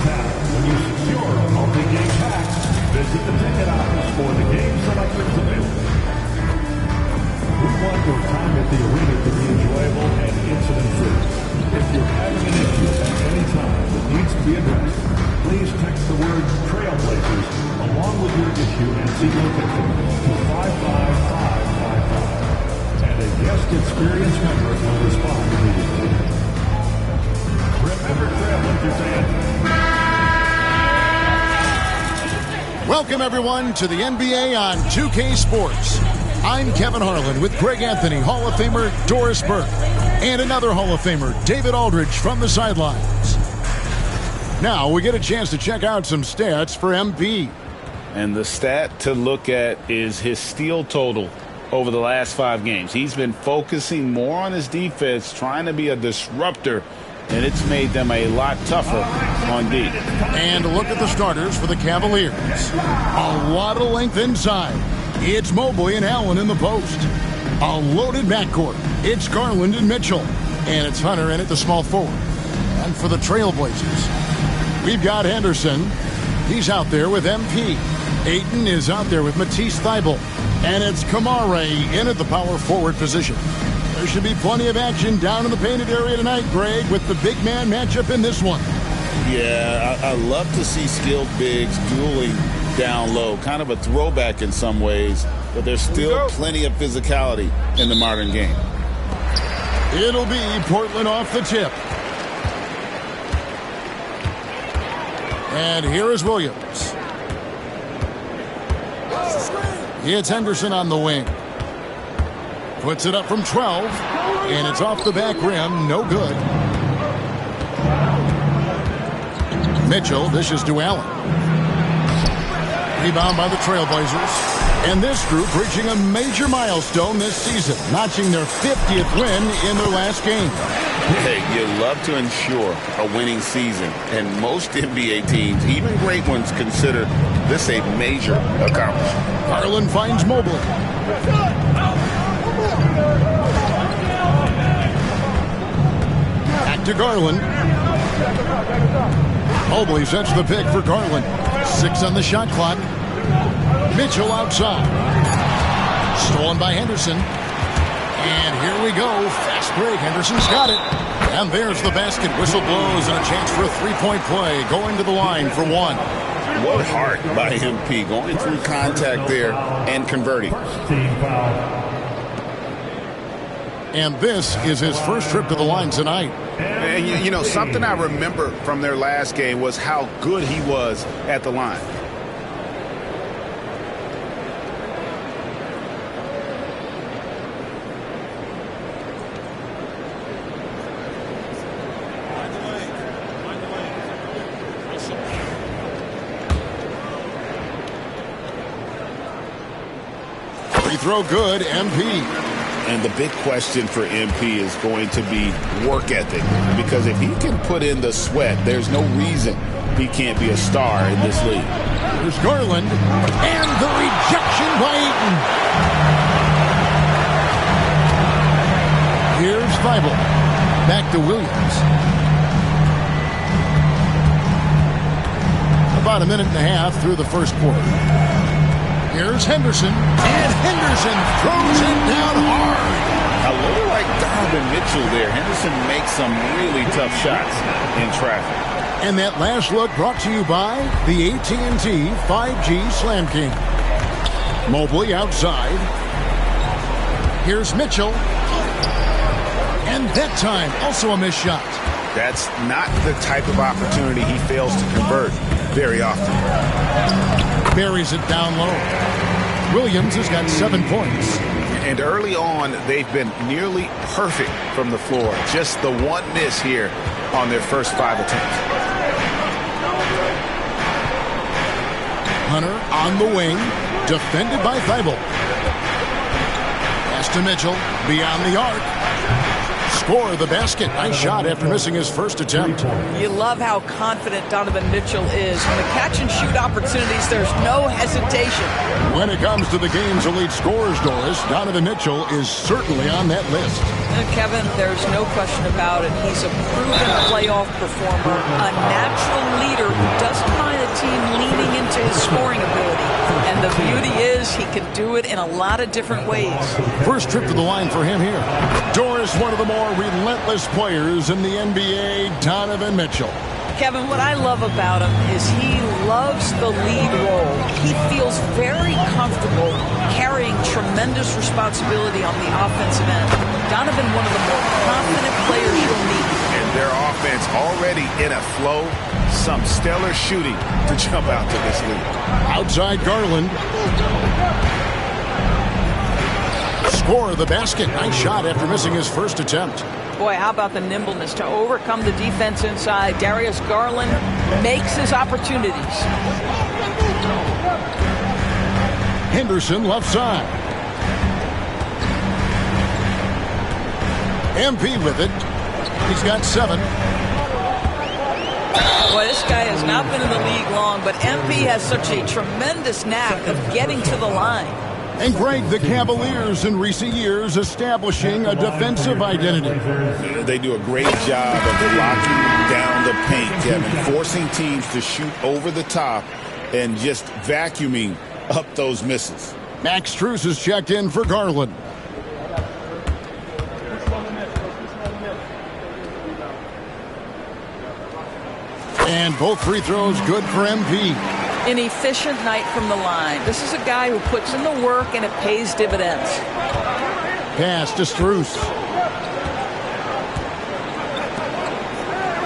town. When you secure a multi-game pass, visit the ticket office for the game selections available. We want your time at the arena to be enjoyable and incident-free. If you're having an issue at any time that needs to be addressed, please text the word Trailblazers along with your issue and seat location to 55555. And a guest experience member will respond immediately. Remember Trailblazers fans. Welcome everyone to the NBA on 2K Sports. I'm Kevin Harlan with Greg Anthony, Hall of Famer Doris Burke, and another Hall of Famer, David Aldridge, from the sidelines. Now we get a chance to check out some stats for MP. And the stat to look at is his steal total over the last 5 games. He's been focusing more on his defense, trying to be a disruptor, and it's made them a lot tougher on D. And look at the starters for the Cavaliers. A lot of length inside. It's Mobley and Allen in the post. A loaded backcourt. It's Garland and Mitchell. And it's Hunter in at the small forward. And for the Trailblazers, we've got Henderson. He's out there with MP. Ayton is out there with Matisse Thybulle. And it's Kamara in at the power forward position. There should be plenty of action down in the painted area tonight, Greg, with the big man matchup in this one. Yeah, I love to see skilled bigs dueling down low. Kind of a throwback in some ways, but there's still plenty of physicality in the modern game. It'll be Portland off the tip. And here is Williams. It's Henderson on the wing. Puts it up from 12, and it's off the back rim. No good. Mitchell dishes to Allen. Rebound by the Trailblazers. And this group reaching a major milestone this season, notching their 50th win in their last game. Hey, you love to ensure a winning season, and most NBA teams, even great ones, consider this a major accomplishment. Garland finds Mobley. Back to Garland. Mobley sets the pick for Garland. 6 on the shot clock. Mitchell outside. Stolen by Henderson. And here we go. Fast break. Henderson's got it. And there's the basket. Whistle blows and a chance for a three-point play. Going to the line for 1. What heart by MP, going through contact there and converting. And this is his first trip to the line tonight. And you know, something I remember from their last game was how good he was at the line. Free throw good, MP. And the big question for MP is going to be work ethic. Because if he can put in the sweat, there's no reason he can't be a star in this league. Here's Garland. And the rejection by Ayton. Here's Thybulle. Back to Williams. About a minute and a half through the first quarter. Here's Henderson. And Henderson throws it down hard. A little like Donovan Mitchell there. Henderson makes some really tough shots in traffic. And that last look brought to you by the AT&T 5G Slam King. Mobley outside. Here's Mitchell. And that time, also a missed shot. That's not the type of opportunity he fails to convert very often. Buries it down low. Williams has got 7 points. And early on, they've been nearly perfect from the floor. Just the one miss here on their first 5 attempts. Hunter on the wing, defended by Thybulle. Pass to Mitchell, beyond the arc. score the basket. Nice shot after missing his first attempt. You love how confident Donovan Mitchell is. When the catch and shoot opportunities, there's no hesitation. When it comes to the game's elite scorers, Doris, Donovan Mitchell is certainly on that list. Kevin, there's no question about it. He's a proven playoff performer, a natural leader who doesn't mind a team leaning into his scoring ability. And the beauty is he can do it in a lot of different ways. First trip to the line for him here. Doris, one of the more relentless players in the NBA, Donovan Mitchell. Kevin, what I love about him is he loves the lead role. He feels very comfortable carrying tremendous responsibility on the offensive end. Donovan, one of the more confident players you'll meet. And their offense already in a flow. Some stellar shooting to jump out to this lead. Outside Garland. Score the basket. Nice shot after missing his first attempt. Boy, how about the nimbleness to overcome the defense inside. Darius Garland makes his opportunities. Henderson left side. MP with it. He's got 7. Boy, this guy has not been in the league long, but MP has such a tremendous knack of getting to the line. And Greg, the Cavaliers in recent years establishing a defensive identity. They do a great job of locking down the paint, Kevin, forcing teams to shoot over the top and just vacuuming up those misses. Max Strus is checked in for Garland. And both free throws good for MP. An efficient night from the line. This is a guy who puts in the work and it pays dividends. Pass to Strus.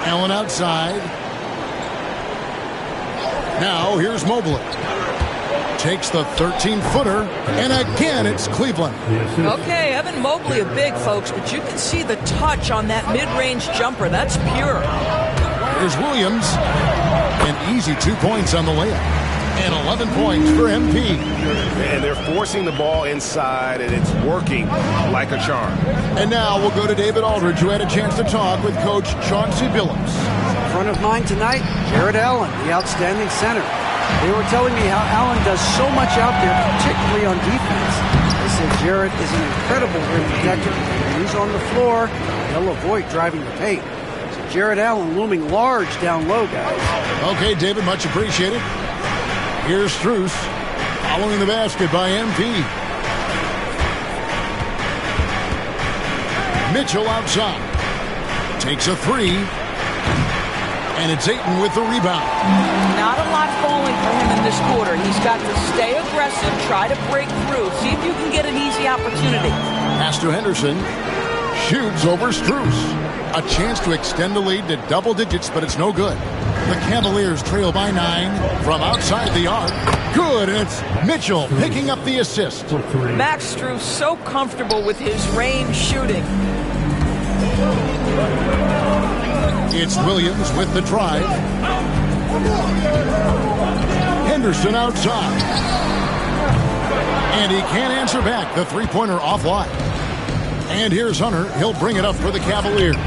Allen outside. Now here's Mobley. Takes the 13-footer, and again it's Cleveland. Okay, Evan Mobley, a big folks, but you can see the touch on that mid-range jumper. That's pure. Here's Williams. An easy 2 points on the layup. And 11 points for MP. And they're forcing the ball inside, and it's working like a charm. And now we'll go to David Aldridge, who had a chance to talk with Coach Chauncey Billups. Front of mind tonight, Jarrett Allen, the outstanding center. They were telling me how Allen does so much out there, particularly on defense. They said Jarrett is an incredible rim protector. When he's on the floor, he'll avoid driving the paint. Jarrett Allen looming large down low, guys. Okay, David, much appreciated. Here's Strus following the basket by MP. Mitchell outside. Takes a 3. And it's Ayton with the rebound. Not a lot falling for him in this quarter. He's got to stay aggressive, try to break through, see if you can get an easy opportunity. Pass to Henderson. Shoots over Strus. A chance to extend the lead to double digits, but it's no good. The Cavaliers trail by 9 from outside the arc. Good, and it's Mitchell picking up the assist. Max Strus so comfortable with his range shooting. It's Williams with the drive. Henderson outside. And he can't answer back. The three-pointer offline. And here's Hunter. He'll bring it up for the Cavaliers.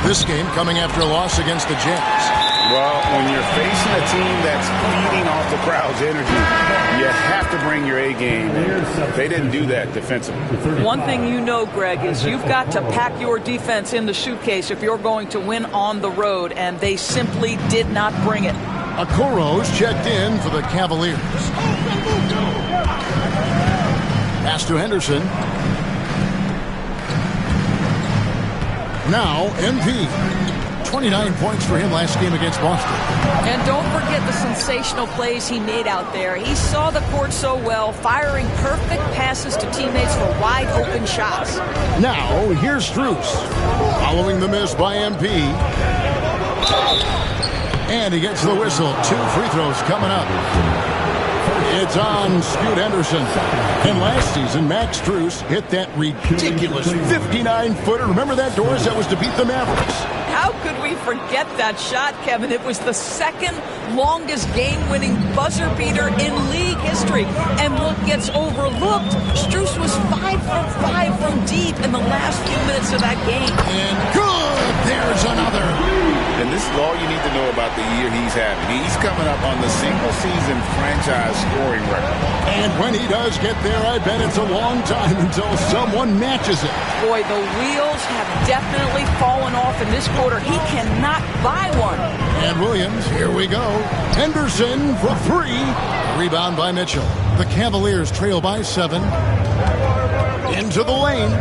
This game coming after a loss against the Jazz. Well, when you're facing a team that's feeding off the crowd's energy, you have to bring your A game. They didn't do that defensively. One thing you know, Greg, is you've got to pack your defense in the suitcase if you're going to win on the road, and they simply did not bring it. Okoro's checked in for the Cavaliers. Pass to Henderson. Now, MP. 29 points for him last game against Boston. And don't forget the sensational plays he made out there. He saw the court so well, firing perfect passes to teammates for wide-open shots. Now, here's Strus. Following the miss by MP. And he gets the whistle. 2 free throws coming up. It's on Scoot Henderson. And last season, Max Strus hit that ridiculous 59-footer. Remember that, Doris? That was to beat the Mavericks. How could we forget that shot, Kevin? It was the second longest game-winning buzzer beater in league history. And what gets overlooked, Strus was 5 for 5 from deep in the last few minutes of that game. And good! There's another. And this is all you need to know about the year he's having. He's coming up on the single-season franchise scoring record. And when he does get there, I bet it's a long time until someone matches it. Boy, the wheels have definitely fallen off in this quarter. He cannot buy one. And Williams, here we go. Henderson for 3. Rebound by Mitchell. The Cavaliers trail by 7. Into the lane.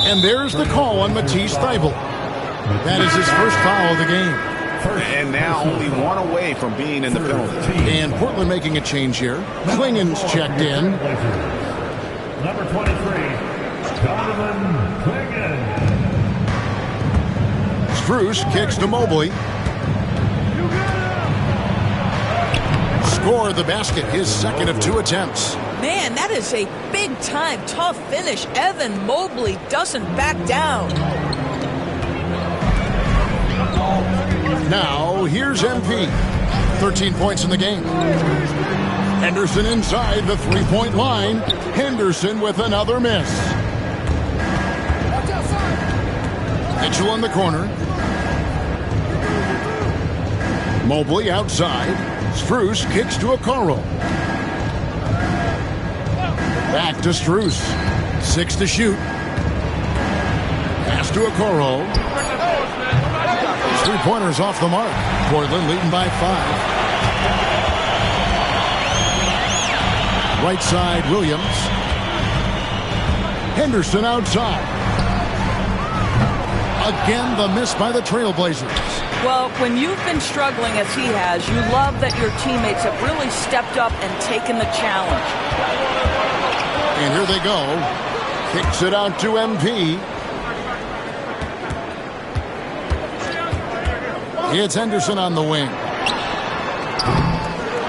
And there's the call on Matisse Thybulle. That is his first foul of the game. And now only one away from being in the penalty. And Portland making a change here. Klingen's checked in. Number 23, Donovan Clingan. Strus kicks to Mobley. Score the basket, his second of 2 attempts. Man, that is a big-time, tough finish. Evan Mobley doesn't back down. Now, here's MP. 13 points in the game. Henderson inside the three-point line. Henderson with another miss. Mitchell in the corner. Mobley outside. Strus kicks to Okoro. Back to Strus. 6 to shoot. Pass to Okoro. 3-pointers off the mark. Portland leading by 5. Right side, Williams. Henderson outside. Again, the miss by the Trailblazers. Well, when you've been struggling as he has, you love that your teammates have really stepped up and taken the challenge. And here they go. Kicks it out to MP. It's Henderson on the wing.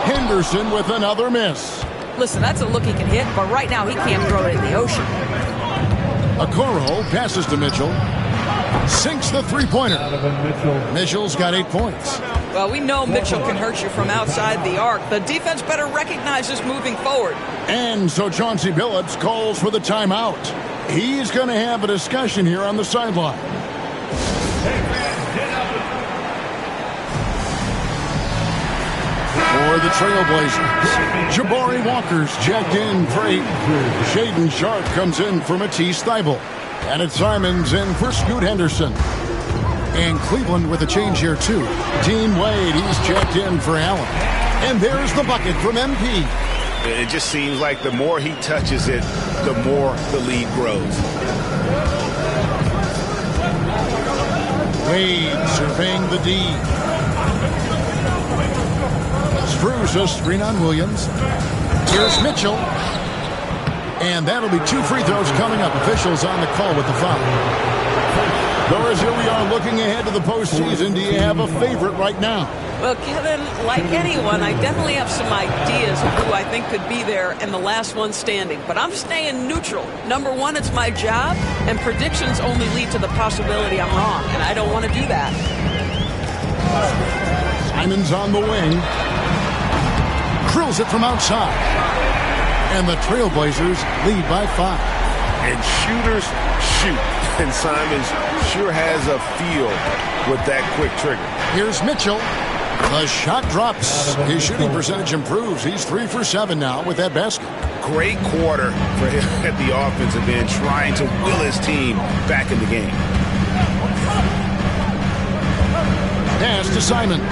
Henderson with another miss. Listen, that's a look he can hit, but right now he can't throw it in the ocean. Okoro passes to Mitchell. Sinks the three-pointer. Mitchell's got 8 points. Well, we know Mitchell can hurt you from outside the arc. The defense better recognize this moving forward. And so Chauncey Billups calls for the timeout. He's going to have a discussion here on the sideline. For the Trailblazers, Jabari Walker's checked in for 8. Shaedon Sharpe comes in for Matisse Thybulle. And it's Simons in for Scoot Henderson. And Cleveland with a change here, too. Dean Wade, he's checked in for Allen. And there's the bucket from MP. It just seems like the more he touches it, the more the lead grows. Wade surveying the D. Strus a screen on Williams. Here's Mitchell. And that'll be 2 free throws coming up. Officials on the call with the foul. Doris, here we are looking ahead to the postseason. Do you have a favorite right now? Well, Kevin, like anyone, I definitely have some ideas of who I think could be there and the last one standing. But I'm staying neutral. Number one, it's my job, and predictions only lead to the possibility I'm wrong, and I don't want to do that. Simons on the wing. Drills it from outside. And the Trailblazers lead by 5. And shooters shoot. And Simons sure has a feel with that quick trigger. Here's Mitchell. The shot drops. His shooting percentage improves. He's 3 for 7 now with that basket. Great quarter for him at the offensive end, trying to will his team back in the game. Pass to Simons.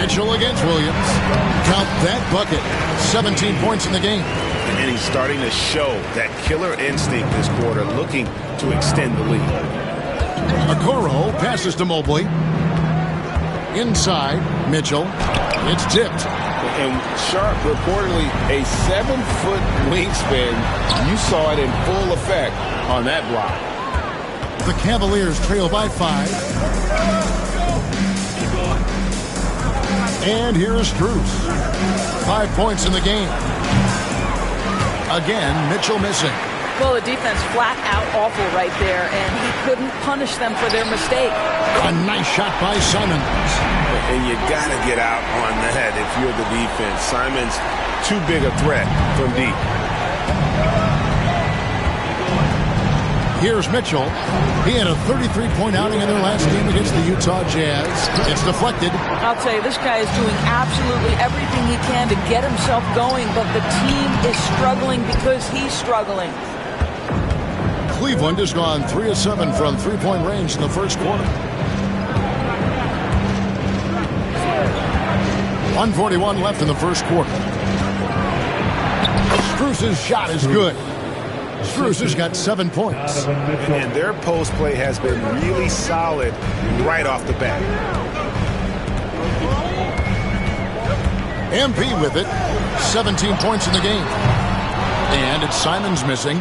Mitchell against Williams. Count that bucket. 17 points in the game. And he's starting to show that killer instinct this quarter, looking to extend the lead. Okoro passes to Mobley. Inside, Mitchell. It's tipped. And Sharpe, reportedly a 7-foot wingspan. You saw it in full effect on that block. The Cavaliers trail by 5. And here is Strus. 5 points in the game. Again, Mitchell missing. Well, the defense flat out awful right there, and he couldn't punish them for their mistake. A nice shot by Simons. And you got to get out on that if you're the defense. Simons, too big a threat from deep. Here's Mitchell. He had a 33-point outing in their last game against the Utah Jazz. It's deflected. I'll tell you, this guy is doing absolutely everything he can to get himself going, but the team is struggling because he's struggling. Cleveland has gone 3 of 7 from three-point range in the first quarter. 1:41 left in the first quarter. Strus's shot is good. Strus has got 7 points. And their post play has been really solid right off the bat. MP with it. 17 points in the game. And it's Simons missing.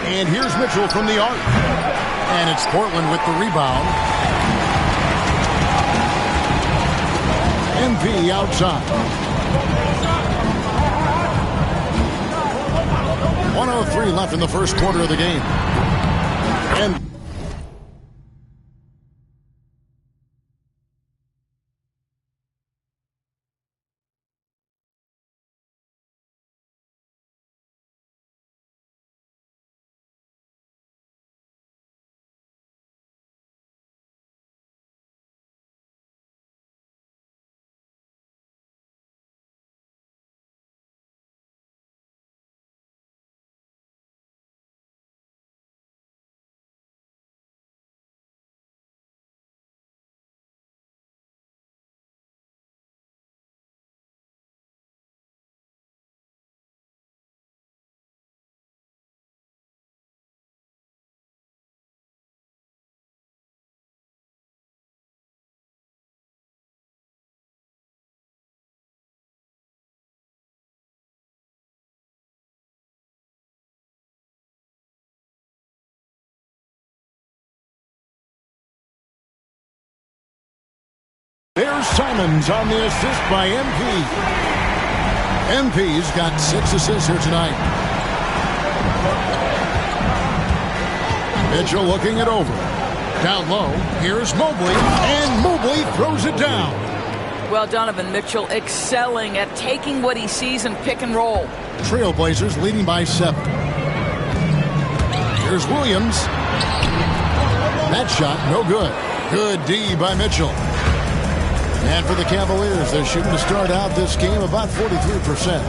And here's Mitchell from the arc. And it's Portland with the rebound. MP outside. 1:03 left in the first quarter of the game. And there's Simons on the assist by MP. MP's got 6 assists here tonight. Mitchell looking it over. Down low, here's Mobley, and Mobley throws it down. Well, Donovan Mitchell excelling at taking what he sees in pick and roll. Trailblazers leading by 7. Here's Williams. That shot, no good. Good D by Mitchell. And for the Cavaliers, they're shooting to start out this game about 43%.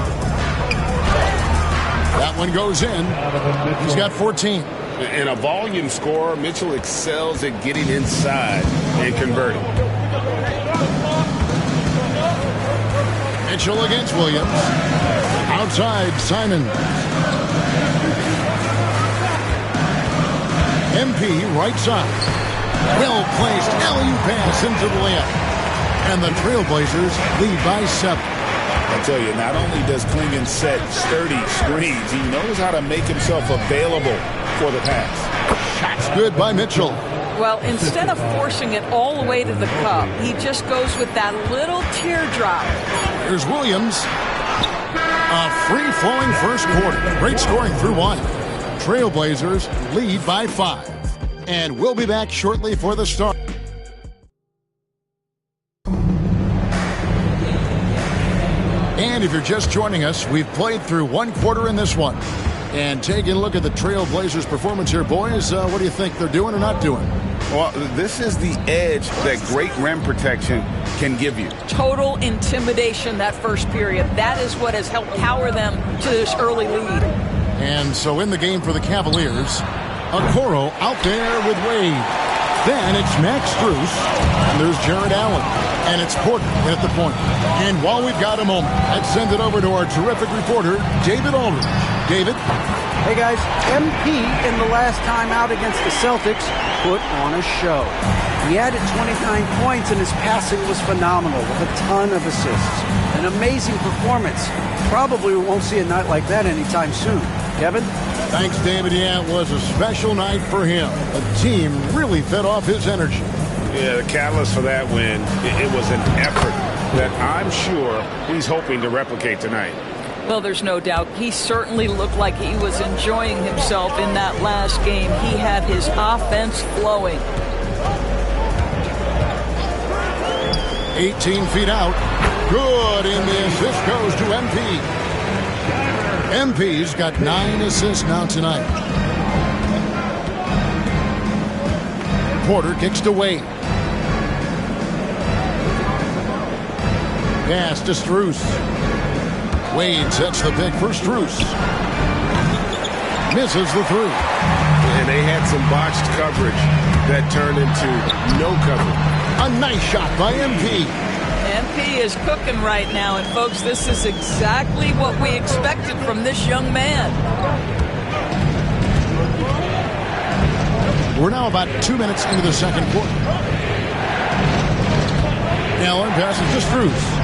That one goes in. He's got 14. In a volume scorer, Mitchell excels at getting inside and converting. Mitchell against Williams. Outside, Simon. MP right side. Well-placed alley-oop pass into the layup. And the Trailblazers lead by 7. I tell you, not only does Klingon set sturdy screens, he knows how to make himself available for the pass. Shot's good by Mitchell. Well, instead of forcing it all the way to the cup, he just goes with that little teardrop. Here's Williams. A free-flowing first quarter. Great scoring through 1. Trailblazers lead by 5. And we'll be back shortly for the start. And if you're just joining us, we've played through 1 quarter in this one. And taking a look at the Trailblazers' performance here, boys, what do you think they're doing or not doing? Well, this is the edge that great rim protection can give you. Total intimidation that first period. That is what has helped power them to this early lead. And so in the game for the Cavaliers, Okoro out there with Wade. Then it's Max Strus, and there's Jared Allen, and it's Porter at the point. And while we've got a moment, let's send it over to our terrific reporter, David Aldridge. David? Hey guys, MP in the last time out against the Celtics put on a show. He added 29 points and his passing was phenomenal with a ton of assists. An amazing performance. Probably we won't see a night like that anytime soon. Kevin? Thanks, David. Yeah, it was a special night for him. The team really fed off his energy. Yeah, the catalyst for that win, it was an effort that I'm sure he's hoping to replicate tonight. Well, there's no doubt. He certainly looked like he was enjoying himself in that last game. He had his offense flowing. 18 feet out. Good, and the assist goes to MP. MP's got 9 assists now tonight. Porter kicks to Wade. Pass to Strus. Wade sets the pick for Strus. Misses the three. And they had some botched coverage that turned into no coverage. A nice shot by MP. MP is cooking right now, and folks, this is exactly what we expected from this young man. We're now about 2 minutes into the second quarter. Allen passes to Strus.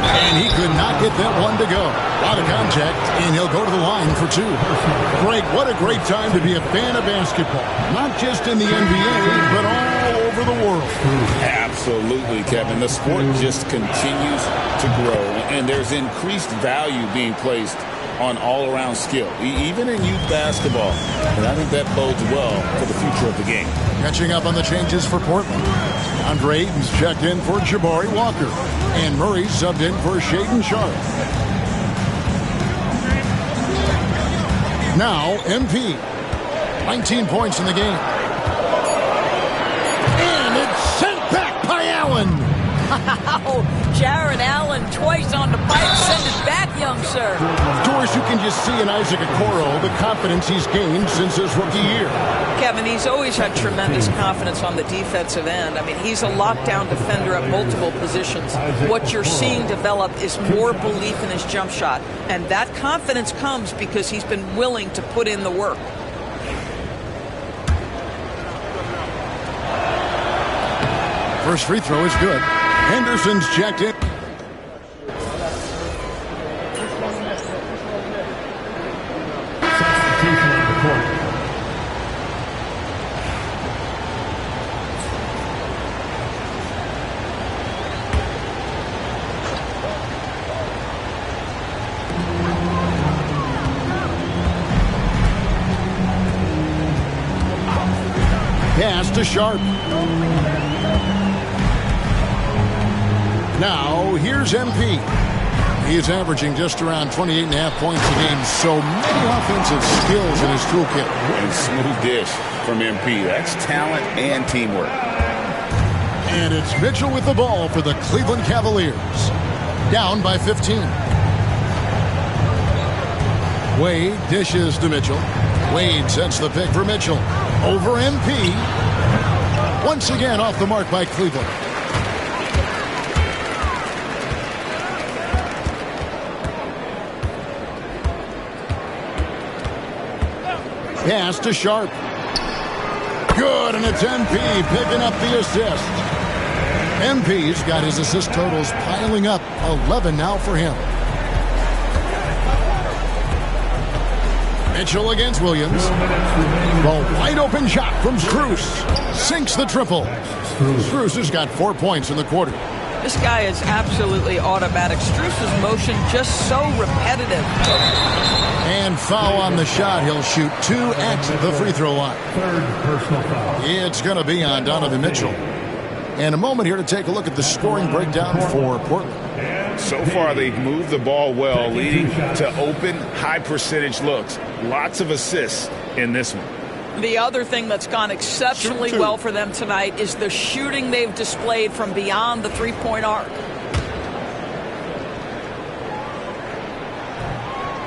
And he could not get that one to go. A lot of contact, and he'll go to the line for 2. Greg, what a great time to be a fan of basketball. Not just in the NBA, but all over the world. Absolutely, Kevin. The sport just continues to grow, and there's increased value being placed on all-around skill, even in youth basketball. And I think that bodes well for the future of the game. Catching up on the changes for Portland. Andre Ayton's checked in for Jabari Walker. And Murray subbed in for Shaedon Sharpe. Now, MP. 19 points in the game. And it's sent back by Allen. Wow, Jarrett Allen twice on the pipe. Send it back, young sir. Of course, you can just see in Isaac Okoro the confidence he's gained since his rookie year. Kevin, he's always had tremendous confidence on the defensive end. I mean, he's a lockdown defender at multiple positions. What you're seeing develop is more belief in his jump shot. And that confidence comes because he's been willing to put in the work. First free throw is good. Henderson's checked in. Substitution on the court. Pass to Sharpe. Now, here's MP. He is averaging just around 28.5 points a game. So many offensive skills in his toolkit. And smooth dish from MP. That's talent and teamwork. And it's Mitchell with the ball for the Cleveland Cavaliers. Down by 15. Wade dishes to Mitchell. Wade sets the pick for Mitchell. Over MP. Once again off the mark by Cleveland. Pass to Sharpe. Good, and it's MP picking up the assist. MP's got his assist totals piling up. 11 now for him. Mitchell against Williams. The wide open shot from Strus. Sinks the triple. Strus has got 4 points in the quarter. This guy is absolutely automatic. Strus's motion just so repetitive. And foul on the shot. He'll shoot 2 at the free throw line. Third personal foul. It's going to be on Donovan Mitchell. And a moment here to take a look at the scoring breakdown for Portland. So far, they've moved the ball well, leading to open, high-percentage looks. Lots of assists in this one. The other thing that's gone exceptionally well for them tonight is the shooting they've displayed from beyond the three-point arc.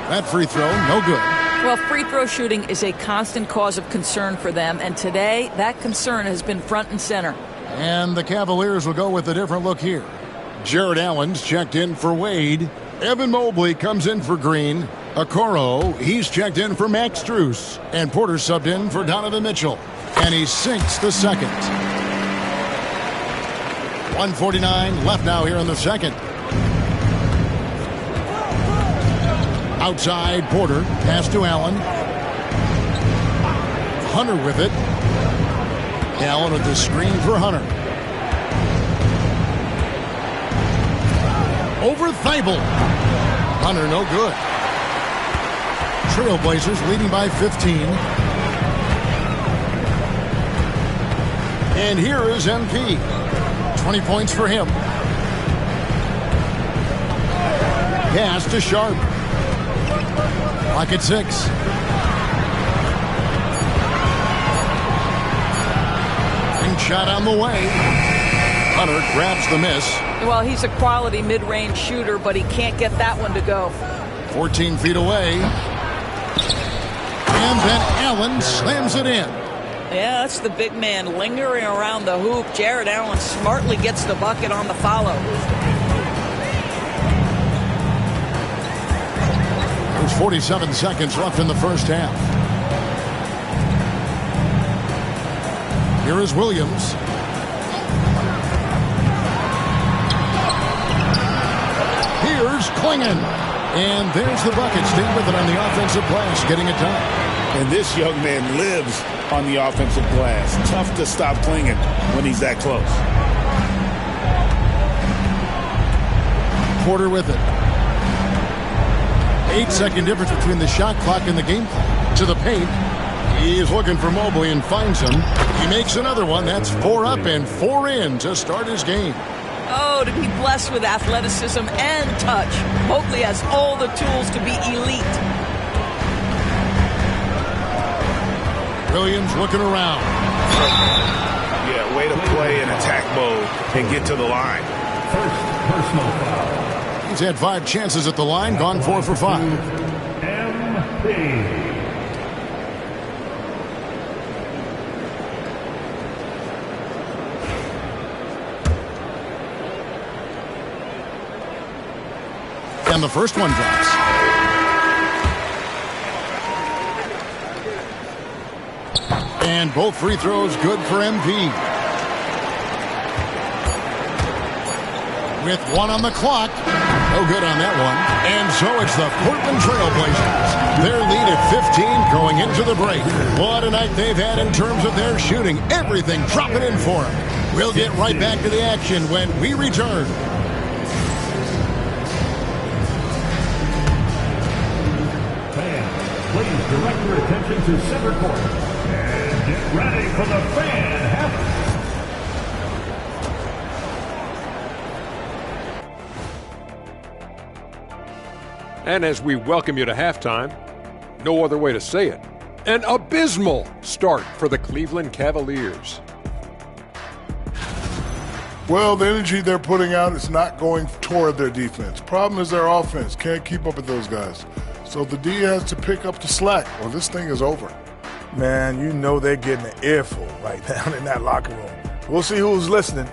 That free throw, no good. Well, free throw shooting is a constant cause of concern for them, and today that concern has been front and center. And the Cavaliers will go with a different look here. Jarrett Allen's checked in for Wade. Evan Mobley comes in for Green. Okoro, he's checked in for Max Strus. And Porter subbed in for Donovan Mitchell. And he sinks the second. 1:49 left now here in the second. Outside, Porter. Pass to Allen. Hunter with it. Allen with the screen for Hunter. over Thibault. Hunter, no good. Trailblazers leading by 15. And here is MP. 20 points for him. Pass to Sharp. Clock at 6. And shot on the way. Hunter grabs the miss. Well, he's a quality mid-range shooter, but he can't get that one to go. 14 feet away. And then Allen slams it in. Yeah, that's the big man lingering around the hoop. Jarrett Allen smartly gets the bucket on the follow. There's 47 seconds left in the first half. Here is Williams. Here's Klingon. And there's the bucket. Staying with it on the offensive glass, getting it done. And this young man lives on the offensive glass. Tough to stop Klingon when he's that close. Porter with it. 8-second difference between the shot clock and the game clock. To the paint. He's looking for Mobley and finds him. He makes another one. That's 4 up and 4 in to start his game. Oh, to be blessed with athleticism and touch. Mobley has all the tools to be elite. Williams looking around. Yeah, way to play in attack mode and get to the line. First personal foul. He's had 5 chances at the line, gone 4 for 5. MP. And the first one drops. And both free throws good for MP. With 1 on the clock. No good on that one. And so it's the Portland Trailblazers. Their lead at 15 going into the break. What a night they've had in terms of their shooting. Everything dropping in for them. We'll get right back to the action when we return. Please direct your attention to center court and get ready for the fan half. And as we welcome you to halftime, no other way to say it, an abysmal start for the Cleveland Cavaliers. Well, the energy they're putting out is not going toward their defense. Problem is their offense can't keep up with those guys. So the D has to pick up the slack, or this thing is over. Man, you know they're getting an earful right down in that locker room. We'll see who's listening.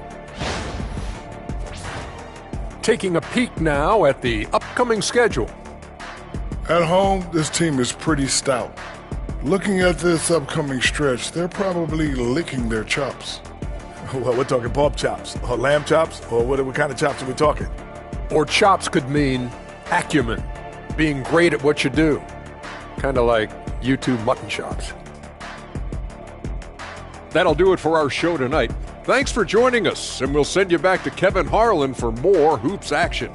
Taking a peek now at the upcoming schedule. At home, this team is pretty stout. Looking at this upcoming stretch, they're probably licking their chops. Well, we're talking pork chops, or lamb chops, or what kind of chops are we talking? Or chops could mean acumen. Being great at what you do. Kind of like YouTube mutton chops. That'll do it for our show tonight. Thanks for joining us, and we'll send you back to Kevin Harlan for more Hoops action.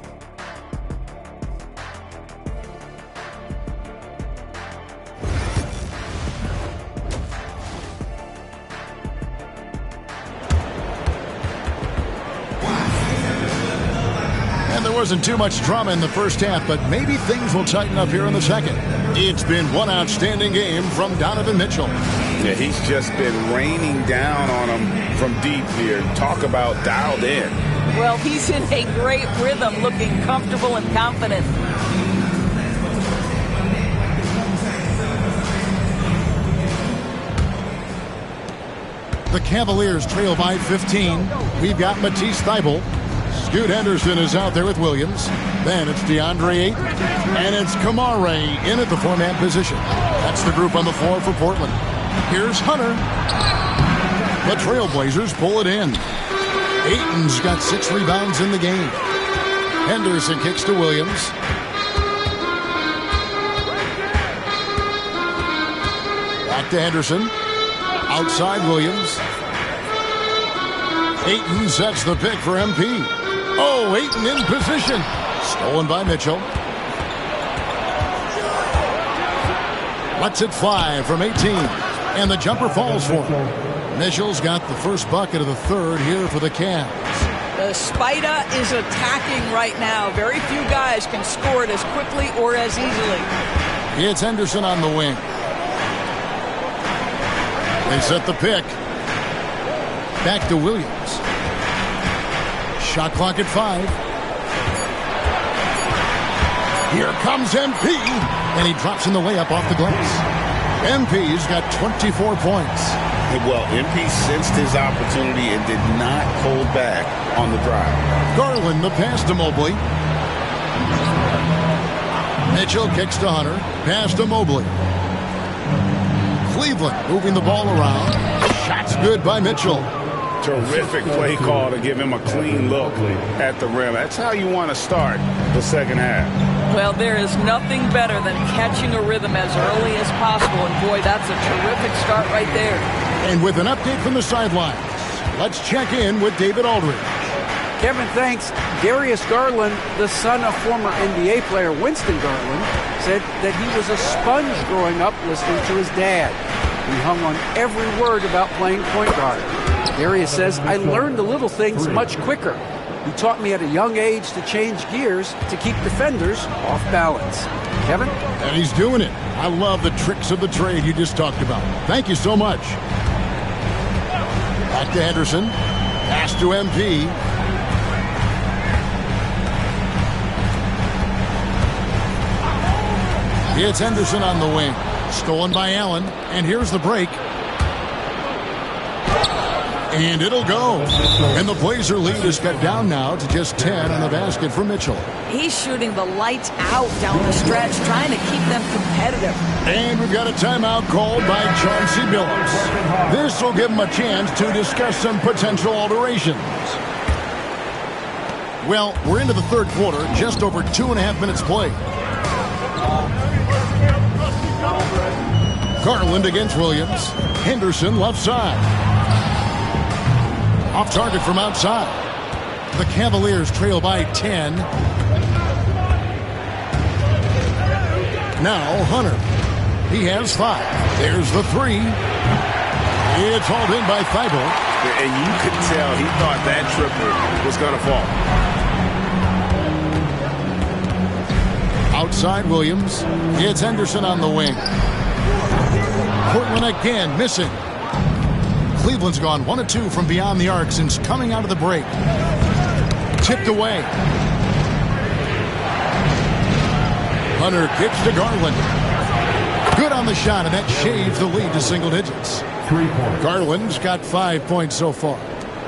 Wasn't too much drama in the first half, but maybe things will tighten up here in the second. It's been one outstanding game from Donovan Mitchell. Yeah, he's just been raining down on him from deep here. Talk about dialed in. Well, he's in a great rhythm, looking comfortable and confident. The Cavaliers trail by 15. We've got Matisse Thybulle. Scoot Henderson is out there with Williams. Then it's DeAndre Ayton. And it's Kamare in at the 4-man position. That's the group on the floor for Portland. Here's Hunter. The Trailblazers pull it in. Ayton's got 6 rebounds in the game. Henderson kicks to Williams. Back to Henderson. Outside Williams. Ayton sets the pick for MP. Oh, Ayton in position. Stolen by Mitchell. Lets it fly from 18. And the jumper falls for him. Mitchell's got the first bucket of the third here for the Cavs. The Spider is attacking right now. Very few guys can score it as quickly or as easily. It's Henderson on the wing. They set the pick. Back to Williams. Shot clock at 5. Here comes MP. And he drops in the layup off the glass. MP's got 24 points. Well, MP sensed his opportunity and did not hold back on the drive. Garland the pass to Mobley. Mitchell kicks to Hunter. Pass to Mobley. Cleveland moving the ball around. Shot's good by Mitchell. Terrific play call to give him a clean look at the rim. That's how you want to start the second half. Well, there is nothing better than catching a rhythm as early as possible. And boy, that's a terrific start right there. And with an update from the sidelines, let's check in with David Aldridge. Kevin, thanks. Darius Garland, the son of former NBA player Winston Garland, said that he was a sponge growing up listening to his dad. He hung on every word about playing point guard. Darius says, I learned the little things much quicker. He taught me at a young age to change gears to keep defenders off balance. Kevin? And he's doing it. I love the tricks of the trade you just talked about. Thank you so much. Back to Henderson. Pass to MP. It's Henderson on the wing. Stolen by Allen. And here's the break. And it'll go. And the Blazer lead is cut down now to just 10 on the basket for Mitchell. He's shooting the lights out down the stretch, trying to keep them competitive. And we've got a timeout called by Chauncey Billups. This will give him a chance to discuss some potential alterations. Well, we're into the third quarter, just over 2.5 minutes played. Garland against Williams. Henderson left side. Off target from outside. The Cavaliers trail by 10. Now Hunter. He has 5. There's the 3. It's hauled in by Thibault. And you could tell he thought that triple was going to fall. Outside Williams. It's Henderson on the wing. Portland again missing. Cleveland's gone 1 of 2 from beyond the arc since coming out of the break. Tipped away. Hunter kicks to Garland. Good on the shot, and that shaves the lead to single digits. Garland's got 5 points so far.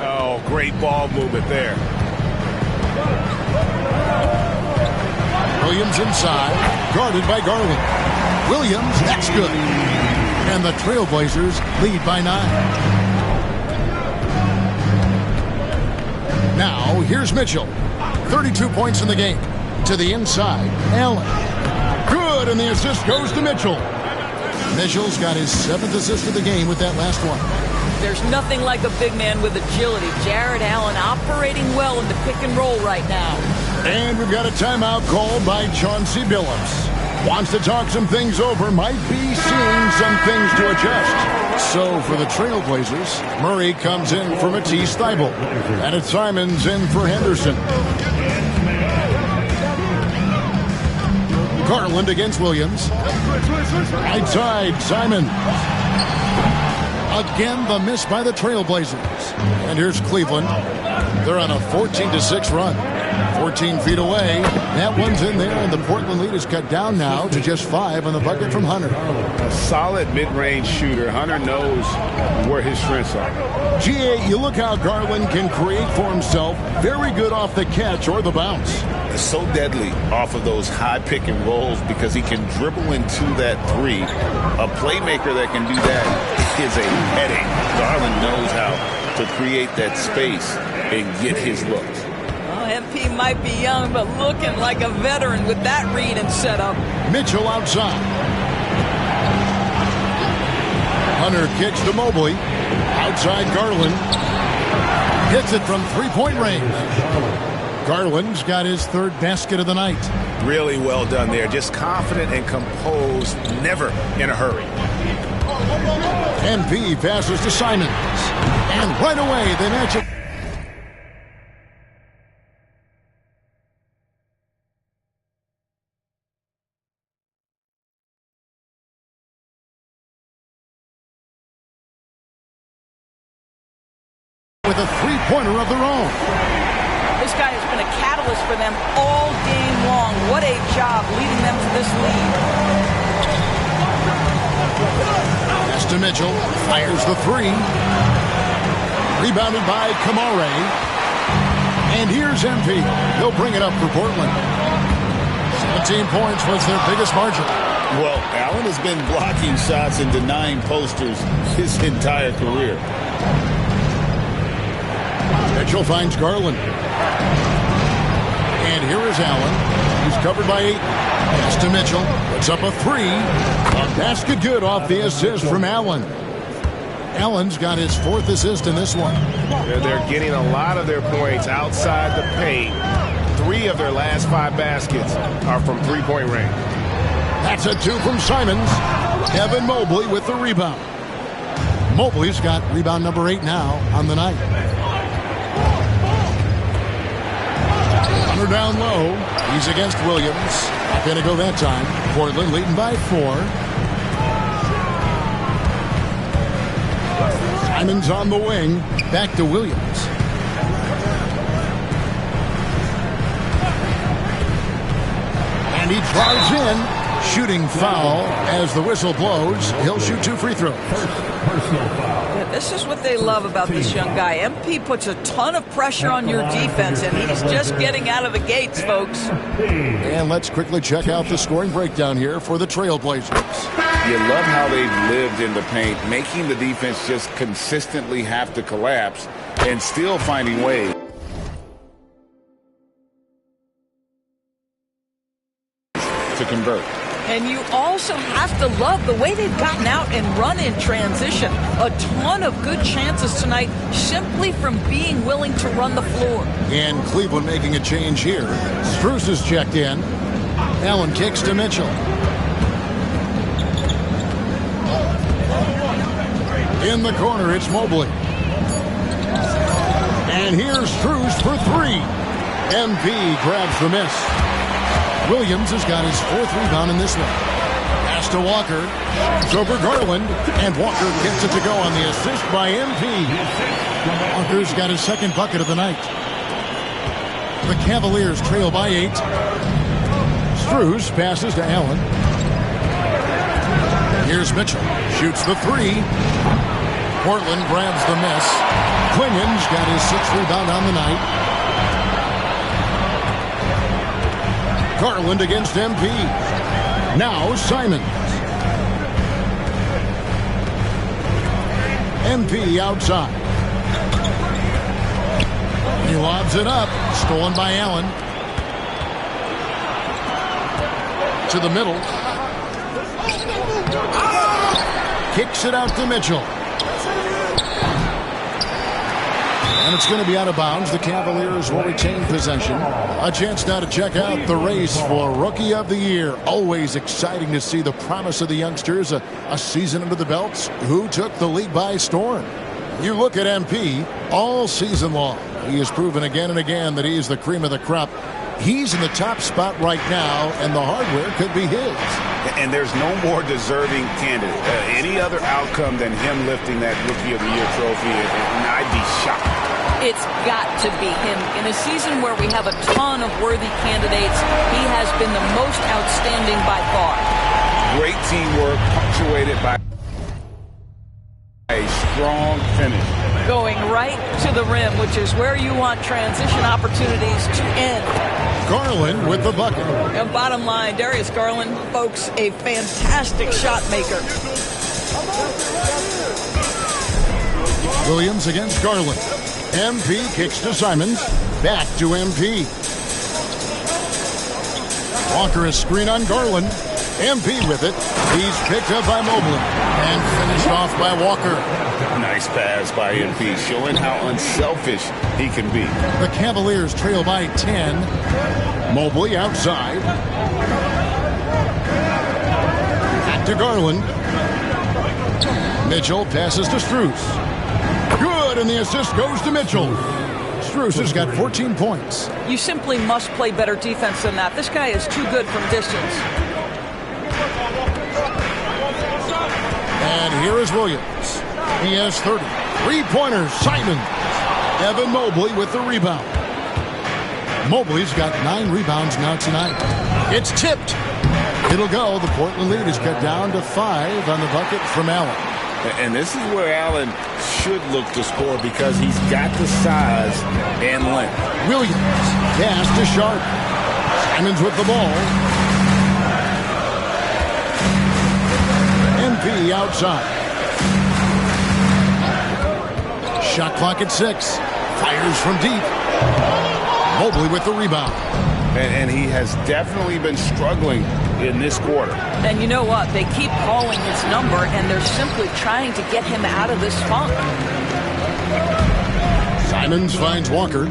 Oh, great ball movement there. Williams inside, guarded by Garland. Williams, that's good. And the Trailblazers lead by 9. Now, here's Mitchell. 32 points in the game. To the inside, Allen. Good, and the assist goes to Mitchell. Mitchell's got his 7th assist of the game with that last one. There's nothing like a big man with agility. Jarrett Allen operating well in the pick and roll right now. And we've got a timeout called by Chauncey Billups. Wants to talk some things over, might be seeing some things to adjust. So for the Trailblazers, Murray comes in for Matisse Thybulle. And it's Simons in for Henderson. Garland against Williams. Right side, Simons. Again, the miss by the Trailblazers. And here's Cleveland. They're on a 14-6 run. 14 feet away. That one's in there, and the Portland lead is cut down now to just 5 on the bucket from Hunter. A solid mid-range shooter. Hunter knows where his strengths are. G.A., you look how Garland can create for himself. Very good off the catch or the bounce. It's so deadly off of those high pick and rolls because he can dribble into that 3. A playmaker that can do that is a headache. Garland knows how to create that space and get his looks. MP might be young, but looking like a veteran with that read and setup. Mitchell outside. Hunter kicks to Mobley. Outside Garland. Hits it from 3-point range. Garland's got his third basket of the night. Really well done there. Just confident and composed, never in a hurry. MP passes to Simons. And right away, they match it. With a three-pointer of their own. This guy has been a catalyst for them all game long. What a job leading them to this lead. Pass to Mitchell. Fires the three. Rebounded by Kamare. And here's MP. He'll bring it up for Portland. 17 points was their biggest margin. Well, Allen has been blocking shots and denying posters his entire career. Mitchell finds Garland. And here is Allen. He's covered by 8. Pass to Mitchell. Puts up a three. A basket good off the assist from Allen. Allen's got his 4th assist in this one. They're getting a lot of their points outside the paint. 3 of their last 5 baskets are from three-point range. That's a 2 from Simons. Evan Mobley with the rebound. Mobley's got rebound number 8 now on the night. Hunter down low. He's against Williams. Not going to go that time. Portland leading by 4. Simons on the wing. Back to Williams. And he drives in. Shooting foul as the whistle blows. He'll shoot 2 free throws. Personal foul. Yeah, this is what they love about this young guy. MP puts a ton of pressure on your defense, and he's just getting out of the gates, folks. And let's quickly check out the scoring breakdown here for the Trailblazers. You love how they've lived in the paint, making the defense just consistently have to collapse and still finding ways to convert. And you also have to love the way they've gotten out and run in transition. A ton of good chances tonight simply from being willing to run the floor. And Cleveland making a change here. Strus is checked in. Allen kicks to Mitchell. In the corner, it's Mobley. And here's Strus for 3. MP grabs the miss. Williams has got his 4th rebound in this one. Pass to Walker. It's over Garland. And Walker gets it to go on the assist by MP. Walker's got his 2nd bucket of the night. The Cavaliers trail by 8. Strus passes to Allen. Here's Mitchell. Shoots the 3. Portland grabs the miss. Quinion's got his 6th rebound on the night. Garland against MP. Now Simons. MP outside. He lobs it up. Stolen by Allen. To the middle. Kicks it out to Mitchell. And it's going to be out of bounds. The Cavaliers will retain possession. A chance now to check out the race for Rookie of the Year. Always exciting to see the promise of the youngsters. A season under the belts. Who took the league by storm? You look at MP all season long. He has proven again and again that he's the cream of the crop. He's in the top spot right now, and the hardware could be his. And there's no more deserving candidate. Any other outcome than him lifting that Rookie of the Year trophy, and I'd be shocked. It's got to be him. In a season where we have a ton of worthy candidates, he has been the most outstanding by far. Great teamwork, punctuated by a strong finish. Going right to the rim, which is where you want transition opportunities to end. Garland with the bucket. And bottom line, Darius Garland, folks, a fantastic shot maker. Williams against Garland. MP kicks to Simons. Back to MP. Walker is screen on Garland. MP with it. He's picked up by Mobley. And finished off by Walker. Nice pass by MP, showing how unselfish he can be. The Cavaliers trail by 10. Mobley outside. Back to Garland. Mitchell passes to Strus. Good, and the assist goes to Mitchell. Strus has got 14 points. You simply must play better defense than that. This guy is too good from distance. And here is Williams. He has 30. Three-pointers, Simon. Evan Mobley with the rebound. Mobley's got 9 rebounds now tonight. It's tipped. It'll go. The Portland lead is cut down to 5 on the bucket from Allen. And this is where Allen should look to score because he's got the size and length. Williams, pass to Sharp. Simons with the ball. MP outside. Shot clock at 6. Fires from deep. Mobley with the rebound. And he has definitely been struggling in this quarter. And you know what? They keep calling his number, and they're simply trying to get him out of this funk. Simons finds Walker.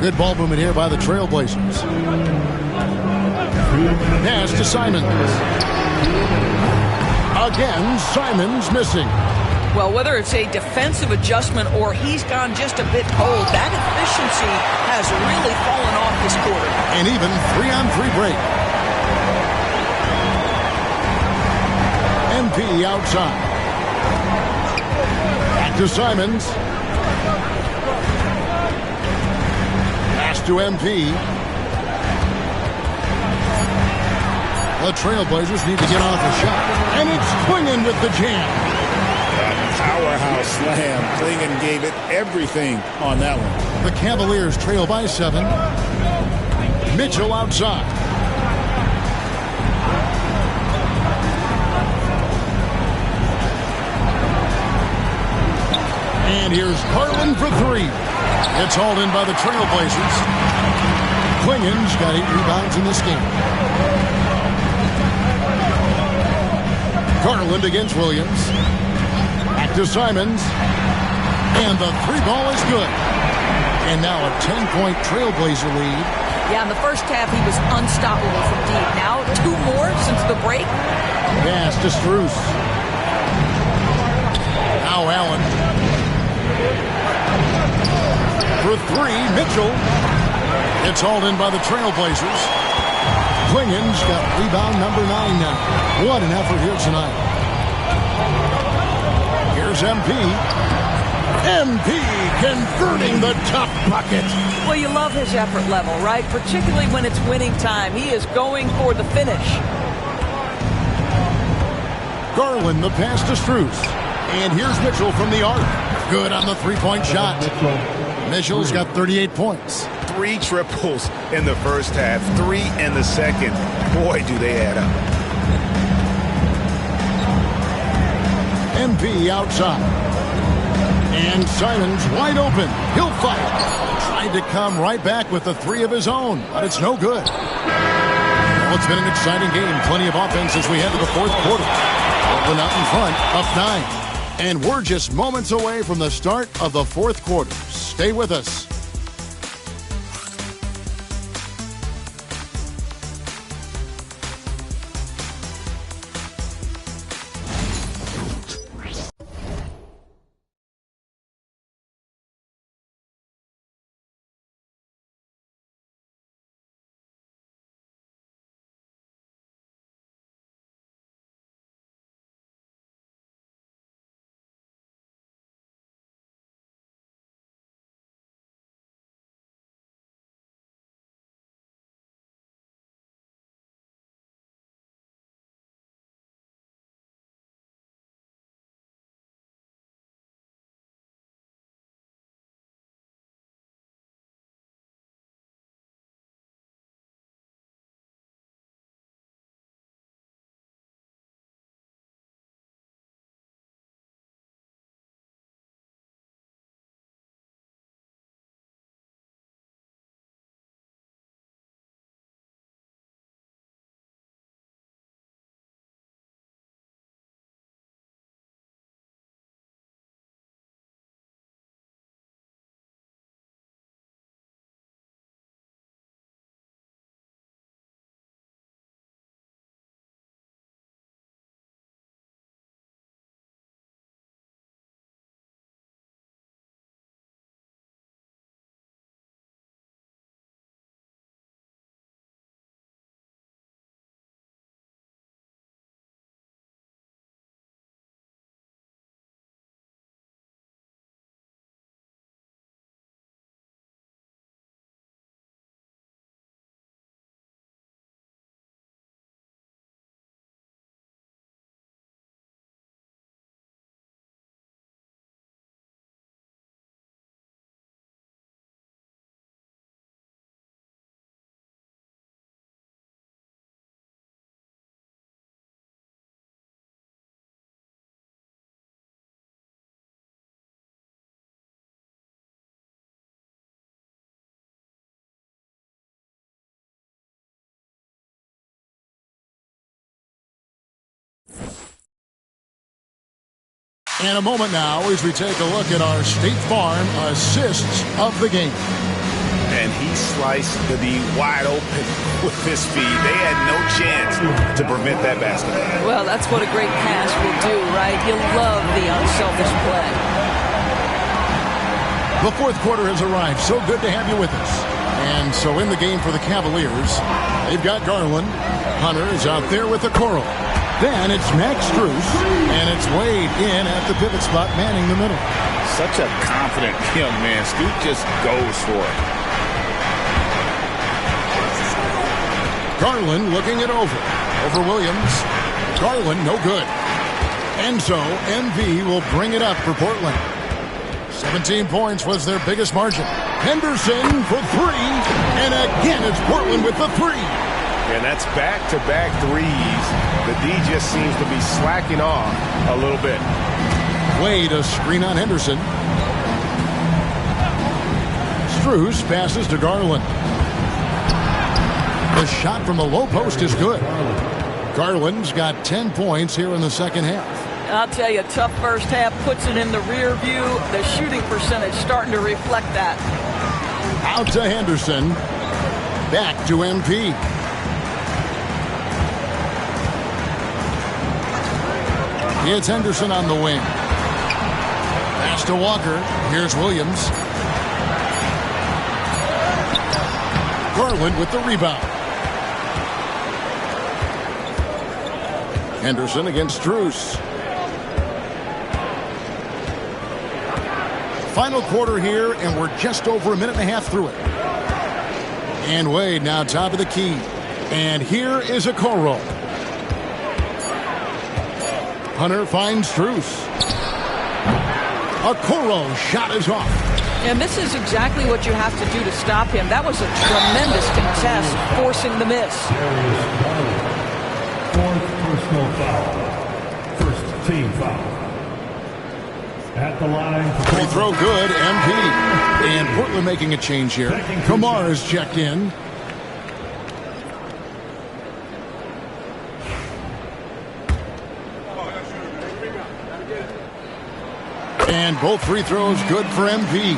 Good ball movement here by the Trailblazers. Pass to Simons. Again, Simons missing. Well, whether it's a defensive adjustment or he's gone just a bit cold, that efficiency has really fallen off this quarter. An even 3-on-3 break. MP outside. Back to Simons. Pass to MP. The Trailblazers need to get off a shot. And it's Clingan with the jam. Powerhouse slam. Clingan gave it everything on that one. The Cavaliers trail by 7. Mitchell outside. And here's Garland for 3. It's hauled in by the Trailblazers. Clingan's got 8 rebounds in this game. Garland against Williams. Back to Simons. And the 3-ball is good. And now a 10-point Trailblazer lead. Yeah, in the first half, he was unstoppable from deep. Now, 2 more since the break. Pass to Strus. Now Allen. For 3, Mitchell. It's hauled in by the Trailblazers. Clingan's got rebound number 9 now. What an effort here tonight. Here's MP. MP converting the tough bucket. Well, you love his effort level, right? Particularly when it's winning time. He is going for the finish. Garland, the pass to Strus. And here's Mitchell from the arc. Good on the 3-point shot. Mitchell's got 38 points. 3 triples in the first half, 3 in the second. Boy, do they add up. MP outside. And Simons wide open. He'll fight. Tried to come right back with the 3 of his own, but it's no good. Well, it's been an exciting game. Plenty of offense as we head to the 4th quarter. Portland out in front, up 9. And we're just moments away from the start of the 4th quarter. Stay with us. And a moment now as we take a look at our State Farm assists of the game. And he sliced the D wide open with his speed. They had no chance to prevent that basket. Well, that's what a great pass will do, right? You love the unselfish play. The fourth quarter has arrived. So good to have you with us. And so in the game for the Cavaliers, they've got Garland. Hunter is out there with the Okoro. Then it's Max Strus, and it's Wade in at the pivot spot, manning the middle. Such a confident young man. Scoot just goes for it. Garland looking it over Williams. Garland, no good. And so MV will bring it up for Portland. 17 points was their biggest margin. Henderson for three, and again it's Portland with the three. And that's back-to-back threes. The D just seems to be slacking off a little bit. Wade a screen on Henderson. Strus passes to Garland. The shot from the low post is good. Garland's got 10 points here in the second half. I'll tell you, tough first half puts it in the rear view. The shooting percentage starting to reflect that. Out to Henderson. Back to MP. It's Henderson on the wing. Pass to Walker. Here's Williams. Garland with the rebound. Henderson against Strus. Final quarter here, and we're just over a minute and a half through it. And Wade now top of the key. And here is Okoro. Hunter finds Strus. Okoro shot is off. And this is exactly what you have to do to stop him. That was a tremendous contest, forcing the miss. Fourth personal foul. First team foul. At the line. Free throw good, MP. And Portland making a change here. Kamar is checked in. And both free throws good for MP.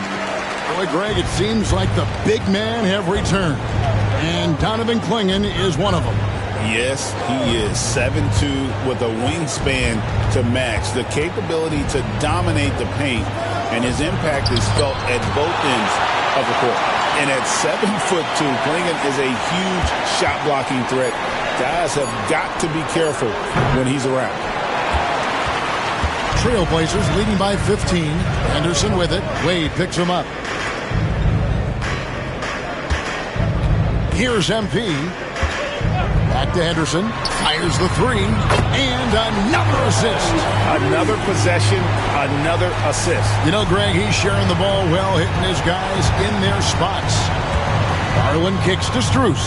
Boy, Greg, it seems like the big men have returned. And Donovan Clingan is one of them. Yes, he is 7'2" with a wingspan to match, the capability to dominate the paint, and his impact is felt at both ends of the court. And at 7'2", Clingan is a huge shot blocking threat. Guys have got to be careful when he's around. Trailblazers leading by 15. Henderson with it. Wade picks him up. Here's MP. Back to Henderson. Fires the three. And another assist. Another possession, another assist. You know, Greg, he's sharing the ball well, hitting his guys in their spots. Garland kicks to Strus.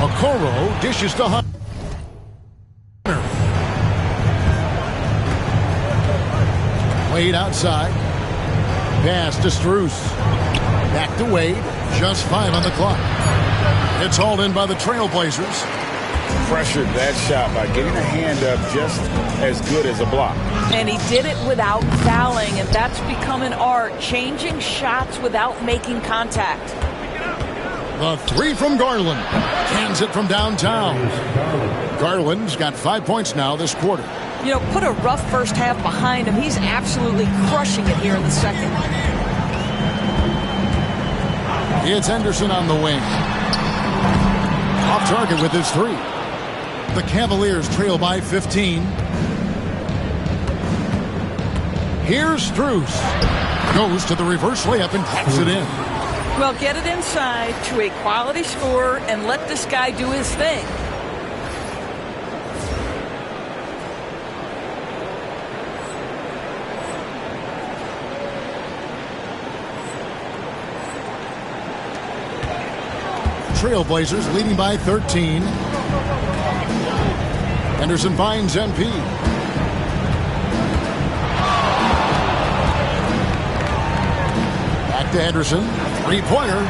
Okoro dishes to Hunter. Wade outside. Pass to Strus. Back to Wade. Just 5 on the clock. It's hauled in by the Trailblazers. Pressured that shot by getting a hand up just as good as a block. And he did it without fouling, and that's become an art, changing shots without making contact. The three from Garland. Cans it from downtown. Garland's got 5 points now this quarter. You know, put a rough first half behind him. He's absolutely crushing it here in the second. It's Henderson on the wing. Off target with his three. The Cavaliers trail by 15. Here's Strus. Goes to the reverse layup and taps it in. Well, get it inside to a quality scorer and let this guy do his thing. Trailblazers leading by 13. Henderson finds MP. Back to Henderson. Three-pointer.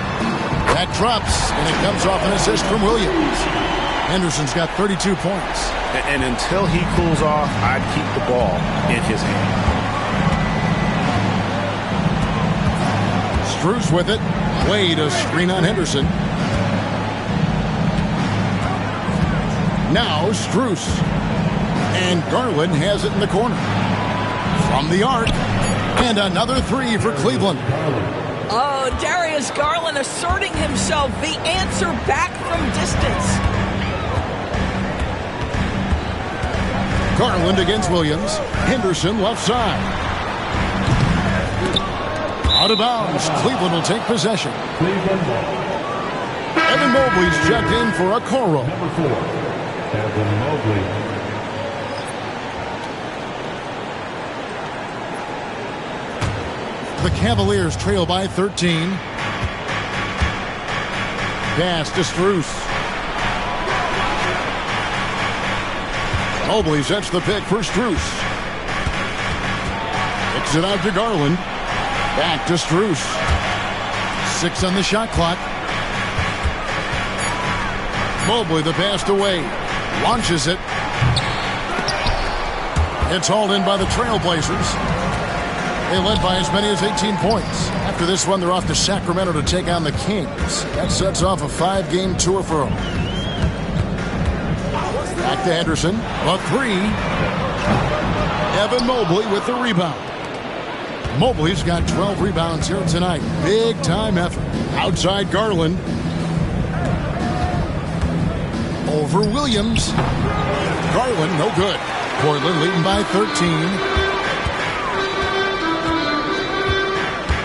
That drops, and it comes off an assist from Williams. Henderson's got 32 points. And until he cools off, I'd keep the ball in his hand. Strus with it. Wade a screen on Henderson. Now Strus. And Garland has it in the corner. From the arc. And another three for Cleveland. Oh, Darius Garland asserting himself. The answer back from distance. Garland against Williams. Henderson left side. Out of bounds. Cleveland will take possession. Evan Mobley's checked in for a Okoro. Number 4, Evan Mobley. The Cavaliers trail by 13. Pass to Strus. Mobley sets the pick for Strus. Kicks it out to Garland. Back to Strus. 6 on the shot clock. Mobley the pass to Wade. Launches it. It's hauled in by the Trailblazers. They led by as many as 18 points. After this one, they're off to Sacramento to take on the Kings. That sets off a 5-game tour for them. Back to Henderson. A three. Evan Mobley with the rebound. Mobley's got 12 rebounds here tonight. Big time effort. Outside Garland. Over Williams. Garland, no good. Portland leading by 13.